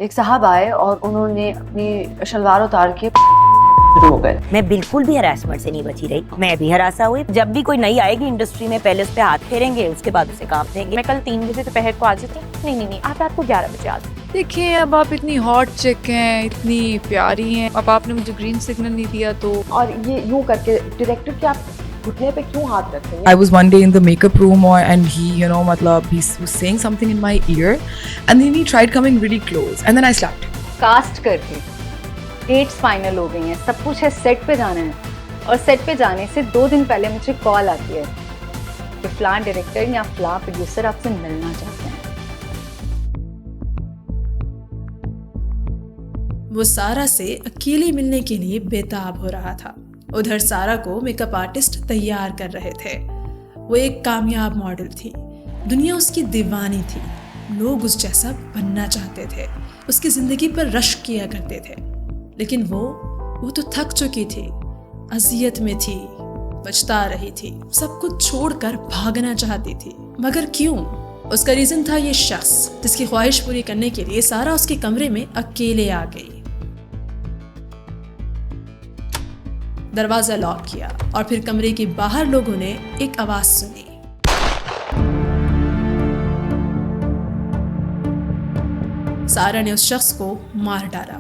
ایک صاحب آئے اور انہوں نے اپنی شلوار اتار کے ہو گئے. میں بالکل بھی ہراسمنٹ سے نہیں بچی رہی, میں بھی ہراسا ہوئی. جب بھی کوئی نئی آئے گی انڈسٹری میں پہلے اس پہ ہاتھ پھیریں گے, اس کے بعد اسے کام دیں گے. میں کل 3 بجے دوپہر کو آ جاتی ہوں. نہیں آپ رات کو 11 بجے آ جاتی. دیکھیں اب آپ اتنی ہاٹ چک ہیں, اتنی پیاری ہیں, اب آپ نے مجھے گرین سگنل نہیں دیا تو. اور یہ یوں کر کے ڈائریکٹر کے آپ گھٹنے پہ کیوں ہاتھ رکھیں گے؟ I was one day in the makeup room and he, matlab, he was saying something in my ear and then he tried coming really close and then I slapped him. Cost کر کے dates final ہو گئی ہیں, سب کچھ ہے, set پہ جانا ہے, اور سیٹ پہ جانے سے 2 دن پہلے مجھے کال آتی ہے کہ فلاں ڈائریکٹر یا فلاں پروڈیوسر آپ سے ملنا چاہتے ہیں. وہ سارا سے اکیلے ملنے کے لیے بےتاب ہو رہا تھا. ادھر سارا کو میک اپ آرٹسٹ تیار کر رہے تھے. وہ ایک کامیاب ماڈل تھی, دنیا اس کی دیوانی تھی, لوگ اس جیسا بننا چاہتے تھے, اس کی زندگی پر رشک کیا کرتے تھے. لیکن وہ تو تھک چکی تھی, اذیت میں تھی, پچھتا رہی تھی, سب کچھ چھوڑ کر بھاگنا چاہتی تھی. مگر کیوں؟ اس کا ریزن تھا یہ شخص جس کی خواہش پوری کرنے کے لیے سارا اس کے کمرے میں اکیلے آ گئی. دروازہ لاک کیا اور پھر کمرے کے باہر لوگوں نے ایک آواز سنی. سارا نے اس شخص کو مار ڈالا.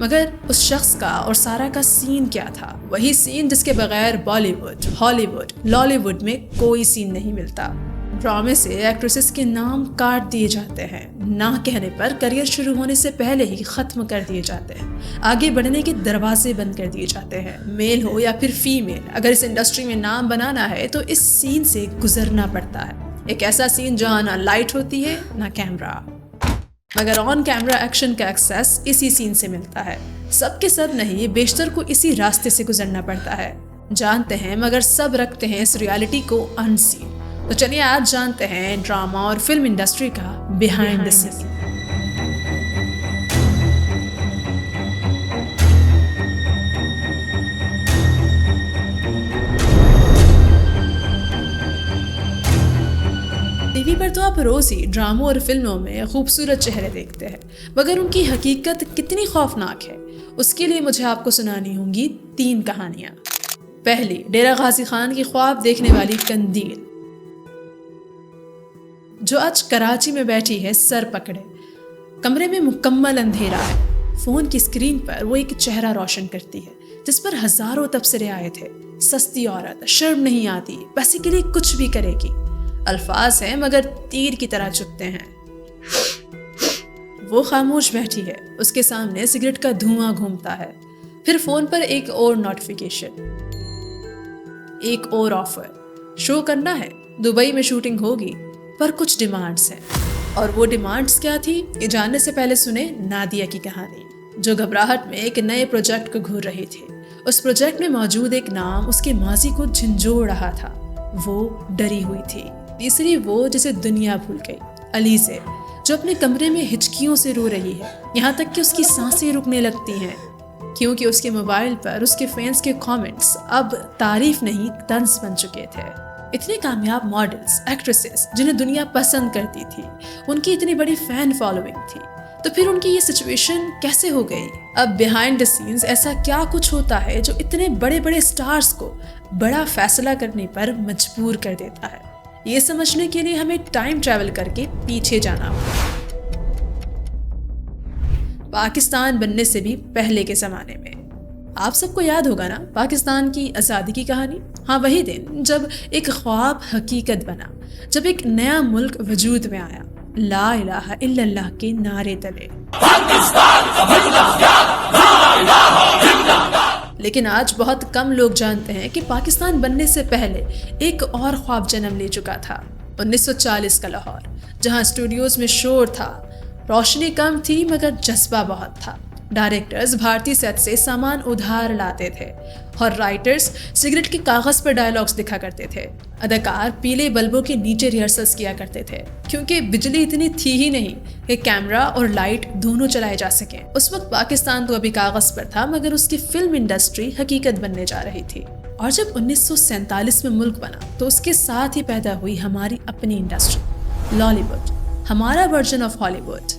مگر اس شخص کا اور سارا کا سین کیا تھا؟ وہی سین جس کے بغیر بالی ووڈ, ہالی ووڈ, لالی ووڈ میں کوئی سین نہیں ملتا. ڈرامے سے ایکٹریسز کے نام کاٹ دیے جاتے ہیں, نہ کہنے پر کریئر شروع ہونے سے پہلے ہی ختم کر دیے جاتے ہیں, آگے بڑھنے کے دروازے بند کر دیے جاتے ہیں. میل ہو یا پھر فیمیل, اگر اس انڈسٹری میں نام بنانا ہے تو اس سین سے گزرنا پڑتا ہے. ایک ایسا سین جہاں نہ لائٹ ہوتی ہے نہ کیمرہ, مگر آن کیمرہ ایکشن کا ایکسیس اسی سین سے ملتا ہے. سب کے سب نہیں, بیشتر کو اسی راستے سے گزرنا پڑتا ہے. جانتے ہیں مگر سب رکھتے ہیں اس ریالٹی کو ان سین. تو چلیے آج جانتے ہیں ڈرامہ اور فلم انڈسٹری کا behind the scene. TV پر تو آپ روز ہی ڈراموں اور فلموں میں خوبصورت چہرے دیکھتے ہیں, مگر ان کی حقیقت کتنی خوفناک ہے اس کے لیے مجھے آپ کو سنانی ہوں گی 3 کہانیاں. پہلی, ڈیرہ غازی خان کی خواب دیکھنے والی قندیل, جو آج کراچی میں بیٹھی ہے سر پکڑے. کمرے میں مکمل اندھیرا ہے. فون کی اسکرین پر وہ ایک چہرہ روشن کرتی ہے جس پر ہزاروں تبصرے آئے تھے. سستی عورت, شرم نہیں آتی, پیسے کے لیے کچھ بھی کرے گی. الفاظ ہیں مگر تیر کی طرح چبھتے ہیں. وہ خاموش بیٹھی ہے, اس کے سامنے سگریٹ کا دھواں گھومتا ہے. پھر فون پر ایک اور نوٹیفیکیشن, ایک اور آفر. شو کرنا ہے, دبئی میں شوٹنگ ہوگی, پر کچھ ڈیمانڈز ہیں. اور وہ ڈیمانڈز کیا تھی یہ جاننے سے پہلے سنیں نادیہ کی کہانی, جو گھبراہٹ میں ایک نئے پروجیکٹ کو گھور رہی تھی. اس پروجیکٹ میں موجود ایک نام اس کے ماضی کو جھنجھوڑ رہا تھا. وہ ڈری ہوئی تھی. تیسری, وہ جسے دنیا بھول گئی, علیزے, جو اپنے کمرے میں ہچکیوں سے رو رہی ہے, یہاں تک کہ اس کی سانسیں رکنے لگتی ہیں, کیونکہ اس کے موبائل پر اس کے فینس کے کامنٹس اب تعریف نہیں طنز بن چکے تھے. اتنے کامیاب ماڈلز, ایکٹریسز جنہیں دنیا پسند کرتی تھی, ان کی اتنی بڑی فین فالوئنگ تھی, تو پھر ان کی یہ سچویشن کیسے ہو گئی؟ اب بیہائنڈ دی سینز ایسا کیا کچھ ہوتا ہے جو اتنے بڑے بڑے سٹارز کو بڑا فیصلہ کرنے پر مجبور کر دیتا ہے؟ یہ سمجھنے کے لیے ہمیں ٹائم ٹریول کر کے پیچھے جانا ہوگا, پاکستان بننے سے بھی پہلے کے زمانے میں. آپ سب کو یاد ہوگا نا پاکستان کی آزادی کی کہانی. ہاں, وہی دن جب ایک خواب حقیقت بنا, جب ایک نیا ملک وجود میں آیا, لا الہ الا اللہ کے نعرے تلے. لیکن آج بہت کم لوگ جانتے ہیں کہ پاکستان بننے سے پہلے ایک اور خواب جنم لے چکا تھا. 1940 کا لاہور, جہاں اسٹوڈیوز میں شور تھا, روشنی کم تھی مگر جذبہ بہت تھا. ڈائریکٹرز بھارتی سیٹ سے سامان ادھار لاتے تھے اور رائٹرز سگریٹ کے کاغذ پر ڈائیلاگز لکھا کرتے تھے. اداکار پیلے بلبوں کے نیچے ریہرسلز کیا کرتے تھے, کیونکہ بجلی اتنی تھی ہی نہیں کہ کیمرہ اور لائٹ دونوں چلائے جا سکیں. اس وقت پاکستان تو ابھی کاغذ پر تھا, مگر اس کی فلم انڈسٹری حقیقت بننے جا رہی تھی. اور جب 1947 میں ملک بنا تو اس کے ساتھ ہی پیدا ہوئی ہماری اپنی انڈسٹری, لالی ووڈ, ہمارا ورژن آف ہالی ووڈ.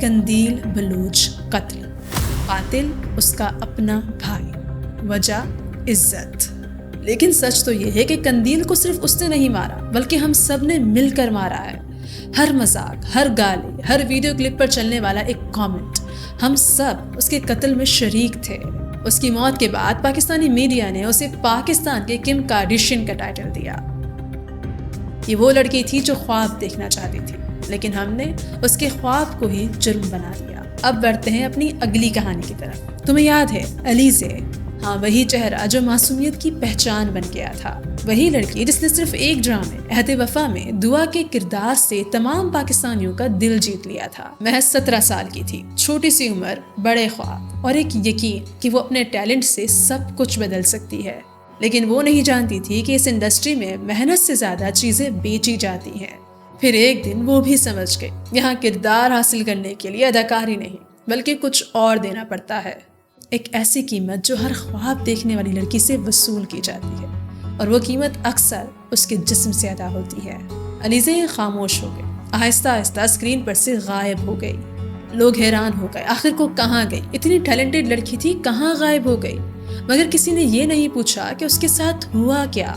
قندیل بلوچ قتل، قاتل اس کا اپنا بھائی، وجہ عزت۔ لیکن سچ تو یہ ہے کہ قندیل کو صرف اس نے نہیں مارا بلکہ ہم سب نے مل کر مارا ہے۔ ہر مذاق، ہر گالی، ہر ویڈیو کلپ پر چلنے والا ایک کامنٹ، ہم سب اس کے قتل میں شریک تھے۔ اس کی موت کے بعد پاکستانی میڈیا نے اسے پاکستان کے کم کارڈیشین کا ٹائٹل دیا۔ یہ وہ لڑکی تھی جو خواب دیکھنا چاہتی تھی، لیکن ہم نے اس کے خواب کو ہی جرم بنا دیا۔ اب بڑھتے ہیں اپنی اگلی کہانی کی طرف۔ تمہیں یاد ہے علیزے؟ ہاں، وہی چہرہ جو معصومیت کی پہچان بن گیا تھا، وہی لڑکی جس نے صرف ایک ڈرامے عہد وفا میں دعا کے کردار سے تمام پاکستانیوں کا دل جیت لیا تھا۔ محض 17 سال کی تھی، چھوٹی سی عمر، بڑے خواب اور ایک یقین کہ وہ اپنے ٹیلنٹ سے سب کچھ بدل سکتی ہے۔ لیکن وہ نہیں جانتی تھی کہ اس انڈسٹری میں محنت سے زیادہ چیزیں بیچی جاتی ہیں۔ پھر ایک دن وہ بھی سمجھ گئی، یہاں کردار حاصل کرنے کے لیے اداکاری نہیں بلکہ کچھ اور دینا پڑتا ہے، ایک ایسی قیمت جو ہر خواب دیکھنے والی لڑکی سے وصول کی جاتی ہے، اور وہ قیمت اکثر اس کے جسم سے ادا ہوتی ہے۔ علیزے خاموش ہو گئی، آہستہ آہستہ اسکرین پر سے غائب ہو گئی۔ لوگ حیران ہو گئے، آخر کو کہاں گئی؟ اتنی ٹیلنٹڈ لڑکی تھی، کہاں غائب ہو گئی؟ مگر کسی نے یہ نہیں پوچھا کہ اس کے ساتھ ہوا کیا۔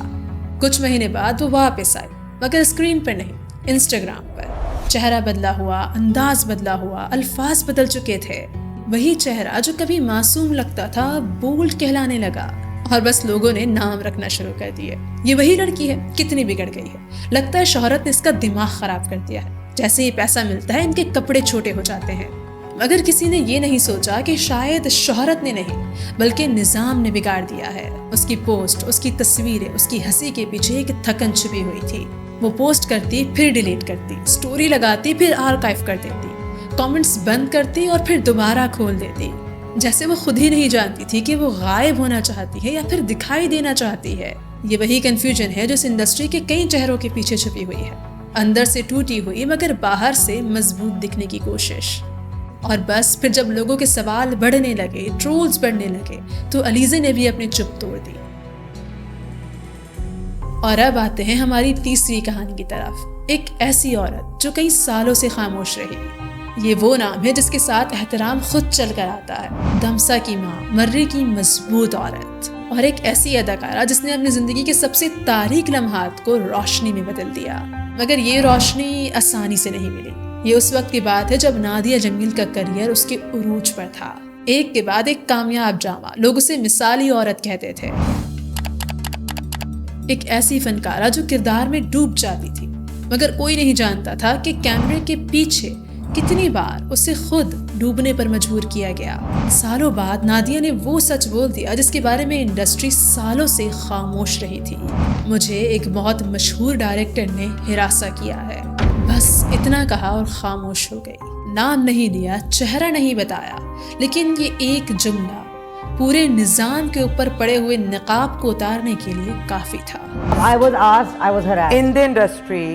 کچھ مہینے بعد وہ واپس آئی، مگر اسکرین پر نہیں، انسٹاگرام پر۔ چہرہ بدلا ہوا، انداز بدلا ہوا، الفاظ بدل چکے تھے۔ وہی چہرہ جو کبھی معصوم لگتا تھا بولڈ کہلانے لگا، اور بس لوگوں نے نام رکھنا شروع کر دیے۔ یہ وہی لڑکی ہے، کتنی بگڑ گئی ہے، لگتا ہے شہرت نے اس کا دماغ خراب کر دیا ہے۔ جیسے ہی پیسہ ملتا ہے ان کے کپڑے چھوٹے ہو جاتے ہیں۔ مگر کسی نے یہ نہیں سوچا کہ شاید شہرت نے نہیں بلکہ نظام نے بگاڑ دیا ہے۔ اس کی پوسٹ، اس کی تصویریں، اس کی ہنسی کے پیچھے ایک تھکن چھپی ہوئی تھی۔ وہ پوسٹ کرتی پھر ڈیلیٹ کرتی، سٹوری لگاتی پھر آرکائیو کر دیتی، کامنٹس بند کرتی اور پھر دوبارہ کھول دیتی، جیسے وہ خود ہی نہیں جانتی تھی کہ وہ غائب ہونا چاہتی ہے یا پھر دکھائی دینا چاہتی ہے۔ یہ وہی کنفیوژن ہے جو اس انڈسٹری کے کئی چہروں کے پیچھے چھپی ہوئی ہے، اندر سے ٹوٹی ہوئی مگر باہر سے مضبوط دکھنے کی کوشش۔ اور بس پھر جب لوگوں کے سوال بڑھنے لگے، ٹرولز بڑھنے لگے، تو علیزے نے بھی اپنی چپ توڑ دی۔ اور اب آتے ہیں ہماری تیسری کہانی کی طرف، ایک ایسی عورت جو کئی سالوں سے خاموش رہی۔ یہ وہ نام ہے جس کے ساتھ احترام خود چل کر آتا ہے، دمسا کی ماں، مرے کی مضبوط عورت، اور ایک ایسی اداکارہ جس نے اپنی زندگی کے سب سے تاریک لمحات کو روشنی میں بدل دیا۔ مگر یہ روشنی آسانی سے نہیں ملی۔ یہ اس وقت کی بات ہے جب نادیہ جمیل کا کریئر اس کے عروج پر تھا، ایک کے بعد ایک کامیاب ڈرامہ، لوگ اسے مثالی عورت کہتے تھے۔ ایک ایسی فنکارہ جو کردار میں ڈوب جاتی تھی، مگر کوئی نہیں جانتا تھا کہ کیمرے کے پیچھے کتنی بار اسے خود ڈوبنے پر مجبور کیا گیا۔ سالوں بعد نادیہ نے وہ سچ بول دیا جس کے بارے میں انڈسٹری سالوں سے خاموش رہی تھی۔ مجھے ایک بہت مشہور ڈائریکٹر نے ہراساں کیا ہے، بس اتنا کہا اور خاموش ہو گئی۔ نام نہیں لیا، چہرہ نہیں بتایا، لیکن یہ ایک جملہ پورے نظام کے اوپر پڑے ہوئے نقاب کو اتارنے کے لیے کافی تھا۔ I was asked, I was harassed in the industry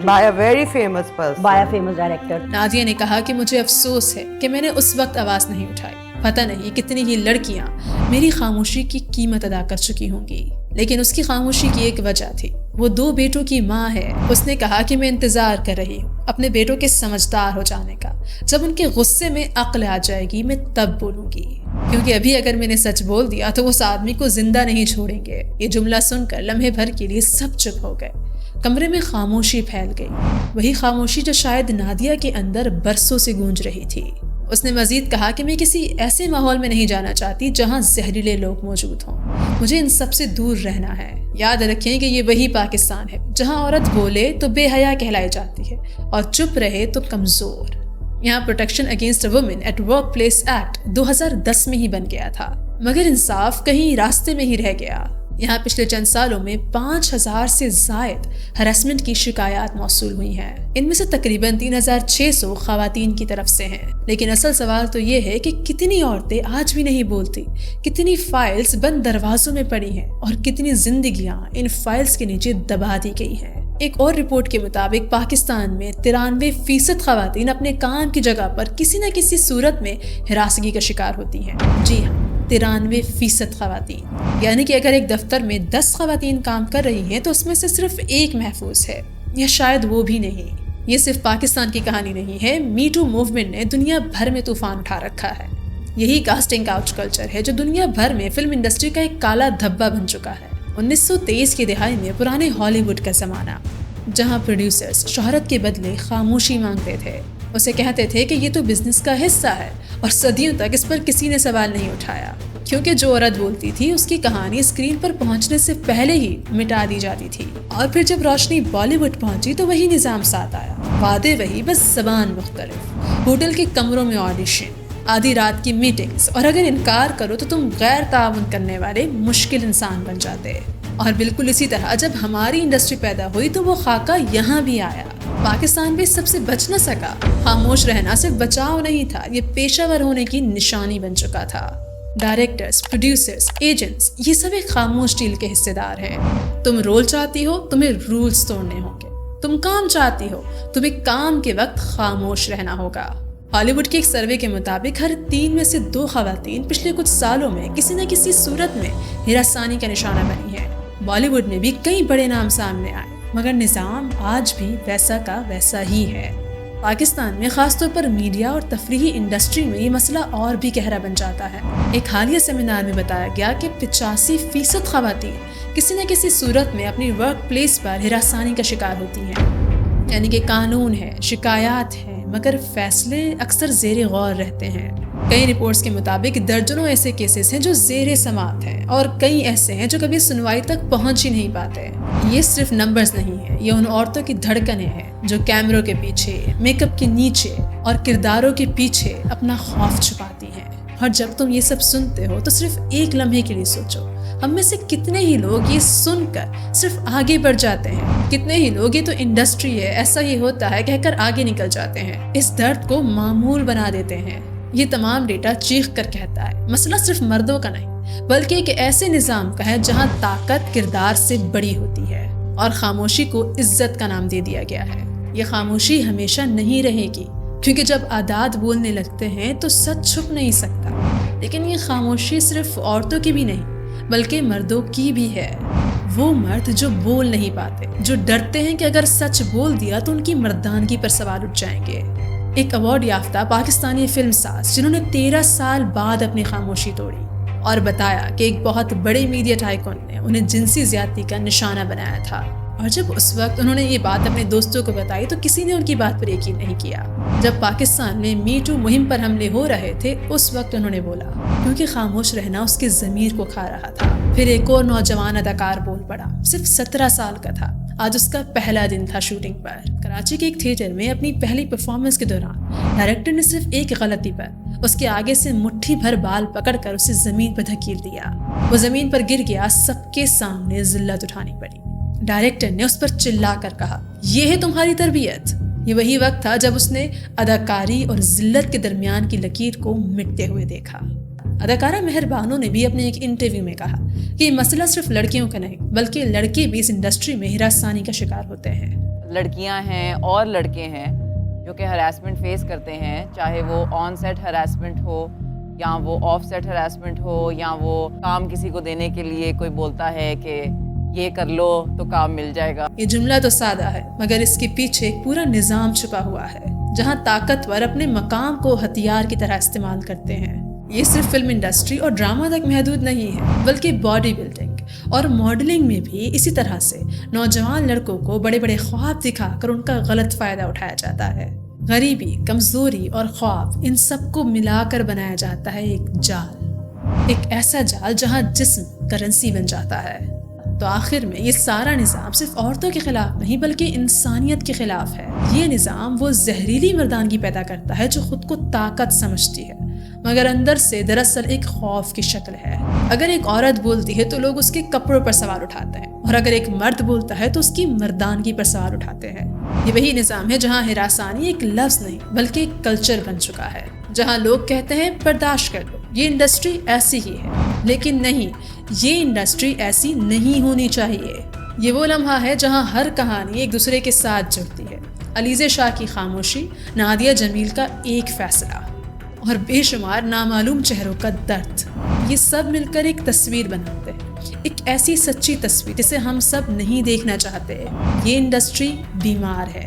by by a very famous person. a famous director. Nadia نے کہا کہ مجھے افسوس ہے کہ میں نے اس وقت آواز نہیں اٹھائی۔ پتہ نہیں کتنی ہی لڑکیاں میری خاموشی کی قیمت ادا کر چکی ہوں گی، لیکن اس کی خاموشی کی ایک وجہ تھی، وہ 2 بیٹوں کی ماں ہے۔ اس نے کہا کہ میں انتظار کر رہی ہوں اپنے بیٹوں کے سمجھدار ہو جانے کا، جب ان کے غصے میں عقل آ جائے گی میں تب بولوں گی، کیونکہ ابھی اگر میں نے سچ بول دیا تو وہ اس آدمی کو زندہ نہیں چھوڑیں گے۔ یہ جملہ سن کر لمحے بھر کے لیے سب چپ ہو گئے، کمرے میں خاموشی پھیل گئی، وہی خاموشی جو شاید نادیہ کے اندر برسوں سے گونج رہی تھی۔ اس نے مزید کہا کہ میں کسی ایسے ماحول میں نہیں جانا چاہتی جہاں زہریلے لوگ موجود ہوں، مجھے ان سب سے دور رہنا ہے۔ یاد رکھیں کہ یہ وہی پاکستان ہے جہاں عورت بولے تو بے حیا کہلائی جاتی ہے اور چپ رہے تو کمزور۔ یہاں protection against women at work place act 2010 میں ہی بن گیا تھا، مگر انصاف کہیں راستے میں ہی رہ گیا۔ یہاں پچھلے چند سالوں میں 5000 سے زائد ہراسمنٹ کی شکایات موصول ہوئی ہیں، ان میں سے تقریباً 3600 خواتین کی طرف سے ہیں۔ لیکن اصل سوال تو یہ ہے کہ کتنی عورتیں آج بھی نہیں بولتی، کتنی فائلز بند دروازوں میں پڑی ہیں اور کتنی زندگیاں ان فائلز کے نیچے دبا دی گئی ہیں۔ ایک اور رپورٹ کے مطابق پاکستان میں 93% خواتین اپنے کام کی جگہ پر کسی نہ کسی صورت میں ہراسگی کا شکار ہوتی ہیں۔ جی ہاں، 93% خواتین، یعنی کہ اگر ایک دفتر میں 10 خواتین کام کر رہی ہیں تو اس میں سے صرف 1 محفوظ ہے، یا شاید وہ بھی نہیں۔ یہ صرف پاکستان کی کہانی نہیں ہے، می ٹو موومنٹ نے دنیا بھر میں طوفان اٹھا رکھا ہے۔ یہی کاسٹنگ کاؤچ کلچر ہے جو دنیا بھر میں فلم انڈسٹری کا ایک کالا دھبا بن چکا ہے۔ 1923 کی دہائی میں پرانے ہالی ووڈ کا زمانہ، جہاں پروڈیوسرز شہرت کے بدلے خاموشی مانگتے تھے، اسے کہتے تھے کہ یہ تو بزنس کا حصہ ہے، اور صدیوں تک اس پر کسی نے سوال نہیں اٹھایا، کیونکہ جو عورت بولتی تھی اس کی کہانی اسکرین پر پہنچنے سے پہلے ہی مٹا دی جاتی تھی۔ اور پھر جب روشنی بالی ووڈ پہنچی تو وہی نظام ساتھ آیا، وعدے وہی، بس زبان مختلف، ہوٹل کے کمروں میں آڈیشن، آدھی رات کی میٹنگز، اور اگر انکار کرو تو تم غیر تعاون کرنے والے مشکل انسان بن جاتے۔ اور بالکل اسی طرح جب ہماری انڈسٹری پیدا ہوئی تو وہ خاکہ یہاں بھی آیا۔ پاکستان بھی سب سے بچ نہ سکا۔ خاموش رہنا صرف بچاؤ نہیں تھا، یہ پیشہ ور ہونے کی نشانی بن چکا تھا۔ ڈائریکٹرز، پروڈیوسرز، ایجنٹس، یہ سب ایک خاموش ڈیل کے حصے دار ہیں۔ تم رول چاہتی ہو، تمہیں رولز توڑنے ہوں گے۔ تم کام چاہتی ہو، تمہیں کام کے وقت خاموش رہنا ہوگا۔ ہالی ووڈ کے ایک سروے کے مطابق ہر 3 میں سے 2 خواتین پچھلے کچھ سالوں میں کسی نہ کسی صورت میں ہراسانی کا نشانہ بنی ہے۔ بالی ووڈ میں بھی کئی بڑے نام سامنے آئے، مگر نظام آج بھی ویسا کا ویسا ہی ہے۔ پاکستان میں خاص طور پر میڈیا اور تفریحی انڈسٹری میں یہ مسئلہ اور بھی گہرا بن جاتا ہے۔ ایک حالیہ سیمینار میں بتایا گیا کہ 85% خواتین کسی نہ کسی صورت میں اپنی ورک پلیس پر ہراسانی کا شکار ہوتی ہیں۔ یعنی کہ قانون ہے، شکایات ہیں، مگر فیصلے اکثر زیر غور رہتے ہیں۔ کئی رپورٹس کے مطابق درجنوں ایسے کیسز ہیں جو زیر سماعت ہیں، اور کئی ایسے ہیں جو کبھی سنوائی تک پہنچ ہی نہیں پاتے۔ یہ صرف نمبرز نہیں ہے، یہ ان عورتوں کی دھڑکنیں ہیں جو کیمروں کے پیچھے، میک اپ کے نیچے اور کرداروں کے پیچھے اپنا خوف چھپاتی ہیں۔ اور جب تم یہ سب سنتے ہو تو صرف ایک لمحے کے لیے سوچو، ہم میں سے کتنے ہی لوگ یہ سن کر صرف آگے بڑھ جاتے ہیں؟ کتنے ہی لوگ یہ تو انڈسٹری ہے، ایسا ہی ہوتا ہے کہہ کر آگے نکل جاتے ہیں، اس درد کو معمول بنا دیتے ہیں۔ یہ تمام ڈیٹا چیخ کر کہتا ہے مسئلہ صرف مردوں کا نہیں، بلکہ ایک ایسے نظام کا ہے جہاں طاقت کردار سے بڑی ہوتی ہے، اور خاموشی کو عزت کا نام دے دیا گیا ہے۔ یہ خاموشی ہمیشہ نہیں رہے گی، کیونکہ جب اعداد بولنے لگتے ہیں تو سچ چھپ نہیں سکتا۔ لیکن یہ خاموشی صرف عورتوں کی بھی نہیں بلکہ مردوں کی بھی ہے۔ وہ مرد جو بول نہیں پاتے، جو ڈرتے ہیں کہ اگر سچ بول دیا تو ان کی مردانگی پر سوال اٹھ جائیں گے۔ ایک ایوارڈ یافتہ پاکستانی فلم ساز جنہوں نے 13 سال بعد اپنی خاموشی توڑی اور بتایا کہ ایک بہت بڑے میڈیا ٹائکون نے انہیں جنسی زیادتی کا نشانہ بنایا تھا، اور جب اس وقت انہوں نے یہ بات اپنے دوستوں کو بتائی تو کسی نے ان کی بات پر یقین نہیں کیا۔ جب پاکستان میں می ٹو مہم پر حملے ہو رہے تھے اس وقت انہوں نے بولا، کیونکہ خاموش رہنا اس کے ضمیر کو کھا رہا تھا۔ پھر ایک اور نوجوان اداکار بول پڑا، صرف 17 سال کا تھا، آج اس کا پہلا دن تھا شوٹنگ پر۔ کراچی کے ایک تھیٹر میں اپنی پہلی پرفارمنس کے دوران ڈائریکٹر نے صرف ایک غلطی پر اس کے آگے سے مٹھی بھر بال پکڑ کر اسے زمین پر دھکیل دیا۔ وہ زمین پر گر گیا، سب کے سامنے ذلت اٹھانی پڑی۔ ڈائریکٹر نے اس پر چلا کر کہا، یہ ہے تمہاری تربیت۔ یہ وہی وقت تھا جب اس نے اداکاری اور ذلت کے درمیان کی لکیر کو مٹتے ہوئے دیکھا۔ اداکارہ مہر بانو نے بھی اپنے ایک انٹرویو میں کہا کہ یہ مسئلہ صرف لڑکیوں کا نہیں بلکہ لڑکے بھی اس انڈسٹری میں ہراسانی کا شکار ہوتے ہیں۔ لڑکیاں ہیں اور لڑکے ہیں جو کہ ہراسمنٹ فیس کرتے ہیں، چاہے وہ آن سیٹ ہراسمنٹ ہو یا وہ آف سیٹ ہراسمنٹ ہو، یا وہ کام کسی کو دینے کے لیے کوئی بولتا ہے کہ یہ کر لو تو کام مل جائے گا۔ یہ جملہ تو سادہ ہے مگر اس کے پیچھے ایک پورا نظام چھپا ہوا ہے جہاں طاقتور اپنے مقام کو ہتھیار کی طرح استعمال کرتے ہیں۔ یہ صرف فلم انڈسٹری اور ڈرامہ تک محدود نہیں ہے بلکہ باڈی بلڈنگ اور ماڈلنگ میں بھی اسی طرح سے نوجوان لڑکوں کو بڑے بڑے خواب دکھا کر ان کا غلط فائدہ اٹھایا جاتا ہے۔ غریبی، کمزوری اور خواب، ان سب کو ملا کر بنایا جاتا ہے ایک جال، ایک ایسا جال جہاں جسم کرنسی بن جاتا ہے۔ تو آخر میں یہ سارا نظام صرف عورتوں کے خلاف نہیں بلکہ انسانیت کے خلاف ہے۔ یہ نظام وہ زہریلی مردانگی پیدا کرتا ہے جو خود کو طاقت سمجھتی ہے مگر اندر سے دراصل ایک خوف کی شکل ہے۔ اگر ایک عورت بولتی ہے تو لوگ اس کے کپڑوں پر سوال اٹھاتے ہیں، اور اگر ایک مرد بولتا ہے تو اس کی مردانگی پر سوال اٹھاتے ہیں۔ یہ وہی نظام ہے جہاں ہراسانی ایک لفظ نہیں بلکہ ایک کلچر بن چکا ہے، جہاں لوگ کہتے ہیں برداشت کر لو، یہ انڈسٹری ایسی ہی ہے، لیکن نہیں، یہ انڈسٹری ایسی نہیں ہونی چاہیے۔ یہ وہ لمحہ ہے جہاں ہر کہانی ایک دوسرے کے ساتھ جڑتی ہے۔ علیزہ شاہ کی خاموشی، نادیہ جمیل کا ایک فیصلہ اور بے شمار نامعلوم چہروں کا درد، یہ سب مل کر ایک تصویر بناتے ہیں، ایک ایسی سچی تصویر جسے ہم سب نہیں دیکھنا چاہتے۔ یہ انڈسٹری بیمار ہے،